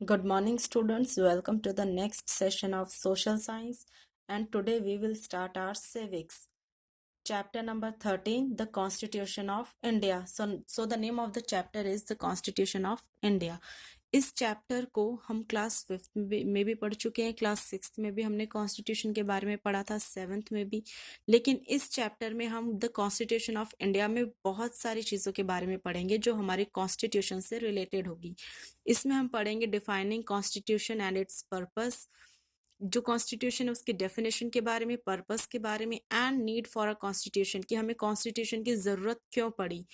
Good morning, students. Welcome to the next session of social science. And today we will start our civics. Chapter number 13, the Constitution of India. So the name of the chapter is the Constitution of India. इस chapter को हम class 5th में भी पढ़ चुके हैं, class 6th में भी हमने कॉन्स्टिट्यूशन के बारे में पढ़ा था, 7th में भी। लेकिन इस चैप्टर में हम द कॉन्स्टिट्यूशन ऑफ इंडिया में बहुत सारी चीज़ों के बारे में पढ़ेंगे जो हमारे कॉन्स्टिट्यूशन से रिलेटेड होगी। इसमें हम पढ़ेंगे defining constitution and it's purpose, जो कॉन्स्टिट्यूशन है उसके डेफिनेशन के बारे में, पर्पस के बारे में, and need for a constitution, कि हमें कॉन्स्टिट्यूशन की जरूरत क्यों पड़ी।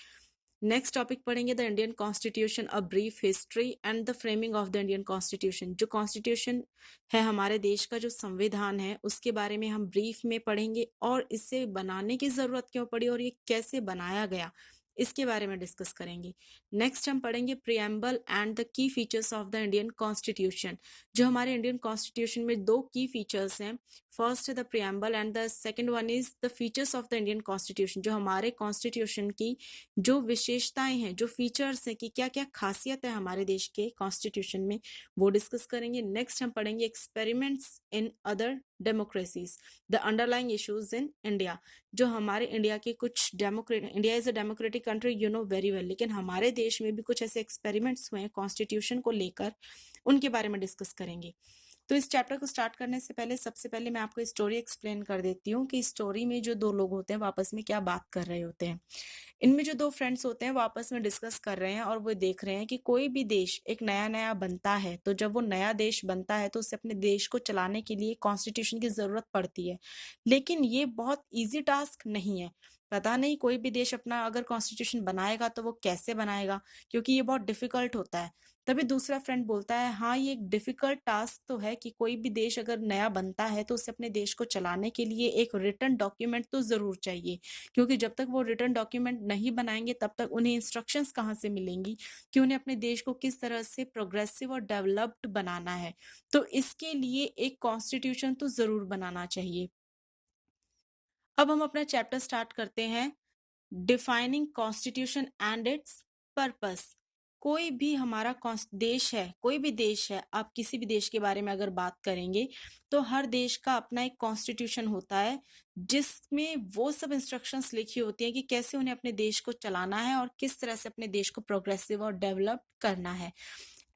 नेक्स्ट टॉपिक पढ़ेंगे the Indian constitution, a brief history and the framing of the Indian constitution. जो कॉन्स्टिट्यूशन है हमारे देश का, जो संविधान है, उसके बारे में हम ब्रीफ में पढ़ेंगे और इसे बनाने की जरूरत क्यों पड़ी और ये कैसे बनाया गया, इसके बारे में डिस्कस करेंगे। नेक्स्ट हम पढ़ेंगे preamble and the key features of the Indian constitution. जो हमारे इंडियन कॉन्स्टिट्यूशन में दो की फीचर्स हैं, फर्स्ट है the preamble and the second one is the features of the Indian constitution. जो हमारे कॉन्स्टिट्यूशन की जो विशेषताएं हैं, जो फीचर्स हैं, कि क्या क्या खासियत है हमारे देश के कॉन्स्टिट्यूशन में, वो डिस्कस करेंगे। नेक्स्ट हम पढ़ेंगे experiments in other democracies, the underlying issues in India. जो हमारे इंडिया के कुछ India is a democratic country, you know very well, लेकिन हमारे देश में भी कुछ ऐसे एक्सपेरिमेंट्स हुए हैं कॉन्स्टिट्यूशन को लेकर, उनके बारे में डिस्कस करेंगे। तो इस चैप्टर को स्टार्ट करने से पहले सबसे पहले मैं आपको स्टोरी एक्सप्लेन कर देती हूँ कि स्टोरी में जो दो लोग होते हैं वो आपस में क्या बात कर रहे होते हैं। इनमें जो दो फ्रेंड्स होते हैं वो आपस में डिस्कस कर रहे हैं और वो देख रहे हैं कि कोई भी देश एक नया नया बनता है, तो जब वो नया देश बनता है तो उसे अपने देश को चलाने के लिए कॉन्स्टिट्यूशन की जरूरत पड़ती है। लेकिन ये बहुत इजी टास्क नहीं है। पता नहीं कोई भी देश अपना अगर कॉन्स्टिट्यूशन बनाएगा तो वो कैसे बनाएगा, क्योंकि ये बहुत डिफिकल्ट होता है। तभी दूसरा फ्रेंड बोलता है, हाँ ये एक डिफिकल्ट टास्क तो है कि कोई भी देश अगर नया बनता है तो उसे अपने देश को चलाने के लिए एक रिटन डॉक्यूमेंट तो जरूर चाहिए, क्योंकि जब तक वो रिटन डॉक्यूमेंट नहीं बनाएंगे तब तक उन्हें इंस्ट्रक्शंस कहाँ से मिलेंगी कि उन्हें अपने देश को किस तरह से प्रोग्रेसिव और डेवलप्ड बनाना है। तो इसके लिए एक कॉन्स्टिट्यूशन तो जरूर बनाना चाहिए। अब हम अपना चैप्टर स्टार्ट करते हैं, defining constitution and it's purpose. कोई भी हमारा देश है, कोई भी देश है, आप किसी भी देश के बारे में अगर बात करेंगे तो हर देश का अपना एक कॉन्स्टिट्यूशन होता है, जिसमें वो सब इंस्ट्रक्शंस लिखी होती हैं कि कैसे उन्हें अपने देश को चलाना है और किस तरह से अपने देश को प्रोग्रेसिव और डेवलप करना है।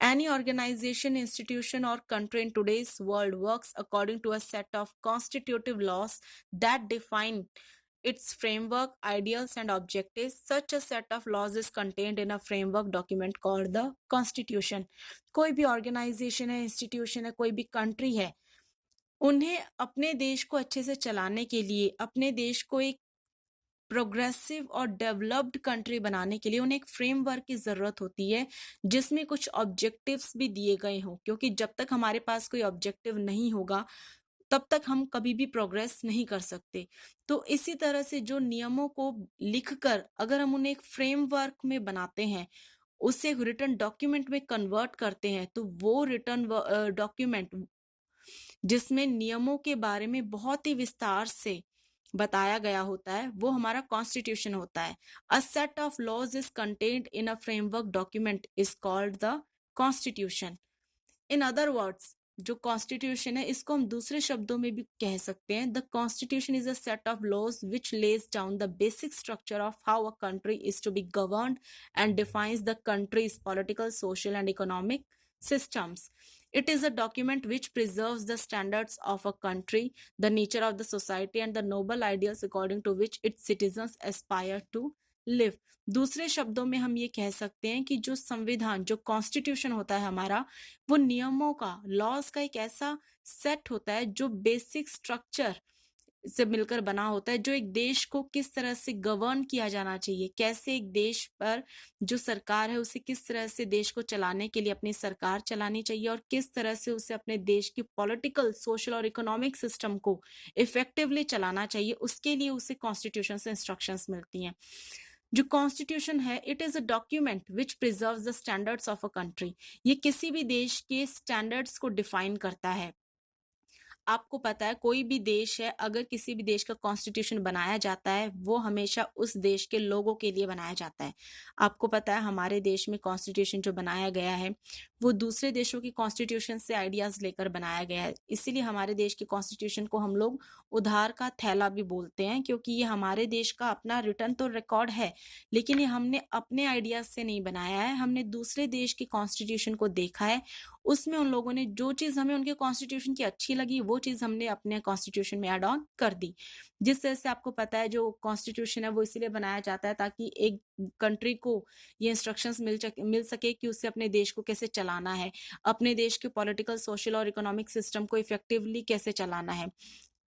Any organization, institution, or country in today's world works according to a set of constitutive laws that define its framework, ideals, and objectives. Such a set of laws is contained in a framework document called the Constitution. कोई भी organisation है, institution है, कोई भी country है, उन्हें अपने देश को अच्छे से चलाने के लिए, अपने देश को एक प्रोग्रेसिव और डेवलप्ड कंट्री बनाने के लिए उन्हें एक फ्रेमवर्क की जरूरत होती है, जिसमें कुछ ऑब्जेक्टिव्स भी दिए गए हों, क्योंकि जब तक हमारे पास कोई ऑब्जेक्टिव नहीं होगा तब तक हम कभी भी प्रोग्रेस नहीं कर सकते। तो इसी तरह से जो नियमों को लिखकर अगर हम उन्हें एक फ्रेमवर्क में बनाते हैं, उसे रिटन डॉक्यूमेंट में कन्वर्ट करते हैं, तो वो रिटन डॉक्यूमेंट जिसमें नियमों के बारे में बहुत ही विस्तार से बताया गया होता है, वो हमारा कॉन्स्टिट्यूशन होता है। A set of laws is contained in a framework document is called the constitution. In other words, जो कॉन्स्टिट्यूशन है इसको हम दूसरे शब्दों में भी कह सकते हैं, the constitution is a set of laws which lays down the basic structure of how a country is to be governed and defines the country's political, social and economic systems. It is a document which preserves the standards of a country, the nature of the society, and the noble ideals according to which its citizens aspire to live. दूसरे शब्दों में हम ये कह सकते हैं कि जो संविधान, जो कॉन्स्टिट्यूशन होता है हमारा, वो नियमों का, लॉज का एक ऐसा सेट होता है जो बेसिक स्ट्रक्चर से मिलकर बना होता है, जो एक देश को किस तरह से गवर्न किया जाना चाहिए, कैसे एक देश पर जो सरकार है उसे किस तरह से देश को चलाने के लिए अपनी सरकार चलानी चाहिए और किस तरह से उसे अपने देश की पॉलिटिकल, सोशल और इकोनॉमिक सिस्टम को इफेक्टिवली चलाना चाहिए, उसके लिए उसे कॉन्स्टिट्यूशन से इंस्ट्रक्शंस मिलती हैं। जो कॉन्स्टिट्यूशन है, it is a document which preserves the standards of a country. ये किसी भी देश के स्टैंडर्ड्स को डिफाइन करता है। आपको पता है कोई भी देश है, अगर किसी भी देश का कॉन्स्टिट्यूशन बनाया जाता है, वो हमेशा उस देश के लोगों के लिए बनाया जाता है। आपको पता है हमारे देश में कॉन्स्टिट्यूशन जो बनाया गया है, वो दूसरे देशों की कॉन्स्टिट्यूशन से आइडियाज़ लेकर बनाया गया है। इसीलिए हमारे देश के कॉन्स्टिट्यूशन को हम लोग उधार का थैला भी बोलते हैं, क्योंकि ये हमारे देश का अपना रिटन तो रिकॉर्ड है, लेकिन ये हमने अपने आइडियाज़ से नहीं बनाया है, हमने दूसरे देश के कॉन्स्टिट्यूशन को देखा है। उसमें उन लोगों ने जो चीज़ हमें उनके कॉन्स्टिट्यूशन की अच्छी लगी, वो चीज़ हमने अपने कॉन्स्टिट्यूशन में ऐड ऑन कर दी। जिस तरह से आपको पता है जो कॉन्स्टिट्यूशन है वो इसीलिए बनाया जाता है ताकि एक कंट्री को ये इंस्ट्रक्शंस मिल सके कि उसे अपने देश को कैसे चलाना है, अपने देश के पॉलिटिकल, सोशल और इकोनॉमिक सिस्टम को इफेक्टिवली कैसे चलाना है।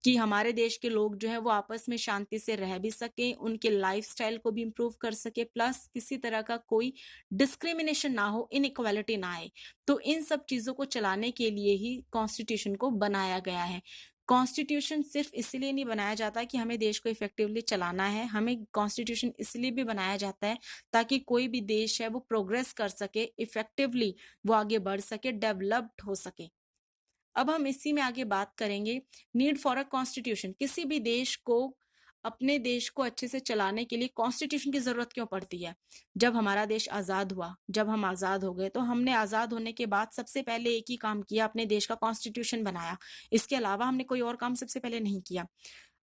कि हमारे देश के लोग जो है वो आपस में शांति से रह भी सके, उनके लाइफस्टाइल को भी इम्प्रूव कर सके, प्लस किसी तरह का कोई डिस्क्रिमिनेशन ना हो, इनइक्वालिटी ना आए। तो इन सब चीजों को चलाने के लिए ही कॉन्स्टिट्यूशन को बनाया गया है। कॉन्स्टिट्यूशन सिर्फ इसलिए नहीं बनाया जाता कि हमें देश को इफेक्टिवली चलाना है, हमें कॉन्स्टिट्यूशन इसलिए भी बनाया जाता है ताकि कोई भी देश है वो प्रोग्रेस कर सके, इफेक्टिवली वो आगे बढ़ सके, डेवलप्ड हो सके। अब हम इसी में आगे बात करेंगे नीड फॉर अ कॉन्स्टिट्यूशन। किसी भी देश को अपने देश को अच्छे से चलाने के लिए कॉन्स्टिट्यूशन की जरूरत क्यों पड़ती है? जब हमारा देश आजाद हुआ, जब हम आजाद हो गए, तो हमने आजाद होने के बाद सबसे पहले एक ही काम किया, अपने देश का कॉन्स्टिट्यूशन बनाया। इसके अलावा हमने कोई और काम सबसे पहले नहीं किया।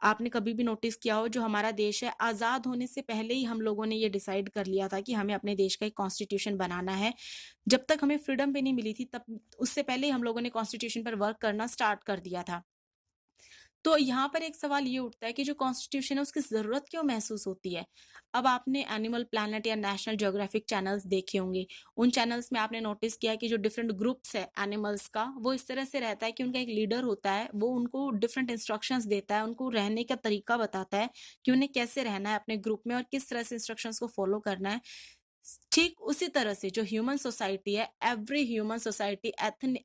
आपने कभी भी नोटिस किया हो, जो हमारा देश है, आजाद होने से पहले ही हम लोगों ने ये डिसाइड कर लिया था कि हमें अपने देश का एक कॉन्स्टिट्यूशन बनाना है। जब तक हमें फ्रीडम भी नहीं मिली थी, तब उससे पहले ही हम लोगों ने कॉन्स्टिट्यूशन पर वर्क करना स्टार्ट कर दिया था। तो यहाँ पर एक सवाल ये उठता है कि जो कॉन्स्टिट्यूशन है उसकी जरूरत क्यों महसूस होती है? अब आपने एनिमल प्लैनेट या नेशनल ज्योग्राफिक चैनल्स देखे होंगे। उन चैनल्स में आपने नोटिस किया कि जो डिफरेंट ग्रुप्स है एनिमल्स का, वो इस तरह से रहता है कि उनका एक लीडर होता है, वो उनको डिफरेंट इंस्ट्रक्शंस देता है, उनको रहने का तरीका बताता है कि उन्हें कैसे रहना है अपने ग्रुप में और किस तरह से इंस्ट्रक्शंस को फॉलो करना है। ठीक उसी तरह से जो ह्यूमन सोसाइटी है, every human society,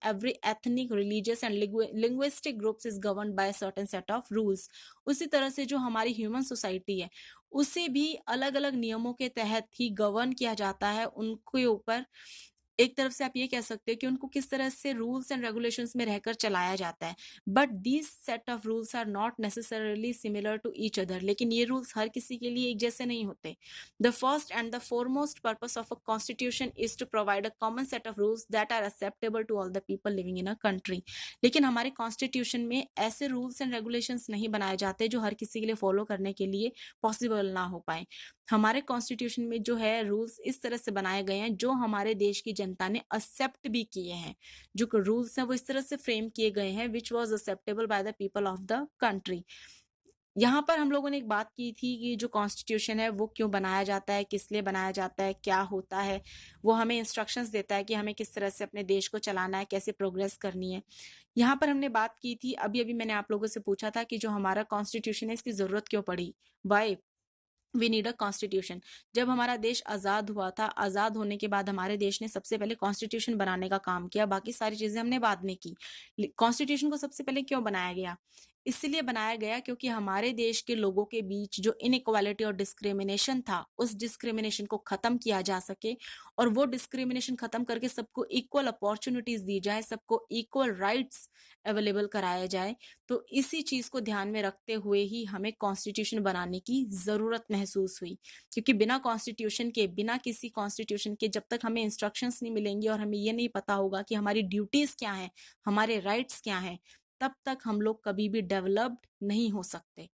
every ethnic, religious and linguistic groups is governed by certain set of rules. उसी तरह से जो हमारी ह्यूमन सोसाइटी है, उसे भी अलग अलग नियमों के तहत ही गवर्न किया जाता है। उनके ऊपर एक तरफ से आप ये कह सकते हो कि उनको किस तरह से रूल्स एंड रेगुलेशंस में रहकर चलाया जाता है। But these set of rules are not necessarily similar to each other. लेकिन ये रूल्स हर किसी के लिए एक जैसे नहीं होते। The first and the foremost purpose of a constitution is to provide a common set of rules that are acceptable to all the people living in a country। लेकिन हमारे कॉन्स्टिट्यूशन में ऐसे रूल्स एंड रेगुलेशंस नहीं बनाए जाते जो हर किसी के लिए फॉलो करने के लिए पॉसिबल ना हो पाए। हमारे कॉन्स्टिट्यूशन में जो है रूल्स इस तरह से बनाए गए हैं जो हमारे देश की जनता ने एक्सेप्ट भी किए हैं। जो रूल्स हैं वो इस तरह से फ्रेम किए गए हैं which was acceptable by the people of the country. यहाँ पर हम लोगों ने एक बात की थी कि जो कॉन्स्टिट्यूशन है वो क्यों बनाया जाता है, किस लिए बनाया जाता है, क्या होता है। वो हमें इंस्ट्रक्शंस देता है कि हमें किस तरह से अपने देश को चलाना है, कैसे प्रोग्रेस करनी है। यहाँ पर हमने बात की थी, अभी अभी मैंने आप लोगों से पूछा था कि जो हमारा कॉन्स्टिट्यूशन है इसकी जरूरत क्यों पड़ी, why we need a constitution. जब हमारा देश आजाद हुआ था, आजाद होने के बाद हमारे देश ने सबसे पहले कॉन्स्टिट्यूशन बनाने का काम किया, बाकी सारी चीजें हमने बाद में की। कॉन्स्टिट्यूशन को सबसे पहले क्यों बनाया गया? इसलिए बनाया गया क्योंकि हमारे देश के लोगों के बीच जो इनइक्वालिटी और डिस्क्रिमिनेशन था, उस डिस्क्रिमिनेशन को खत्म किया जा सके और वो डिस्क्रिमिनेशन खत्म करके सबको इक्वल अपॉर्चुनिटीज दी जाए, सबको इक्वल राइट्स अवेलेबल कराया जाए। तो इसी चीज को ध्यान में रखते हुए ही हमें कॉन्स्टिट्यूशन बनाने की जरूरत महसूस हुई। क्योंकि बिना कॉन्स्टिट्यूशन के, बिना किसी कॉन्स्टिट्यूशन के, जब तक हमें इंस्ट्रक्शंस नहीं मिलेंगी और हमें ये नहीं पता होगा कि हमारी ड्यूटीज क्या हैं, हमारे राइट्स क्या हैं, तब तक हम लोग कभी भी डेवलप्ड नहीं हो सकते।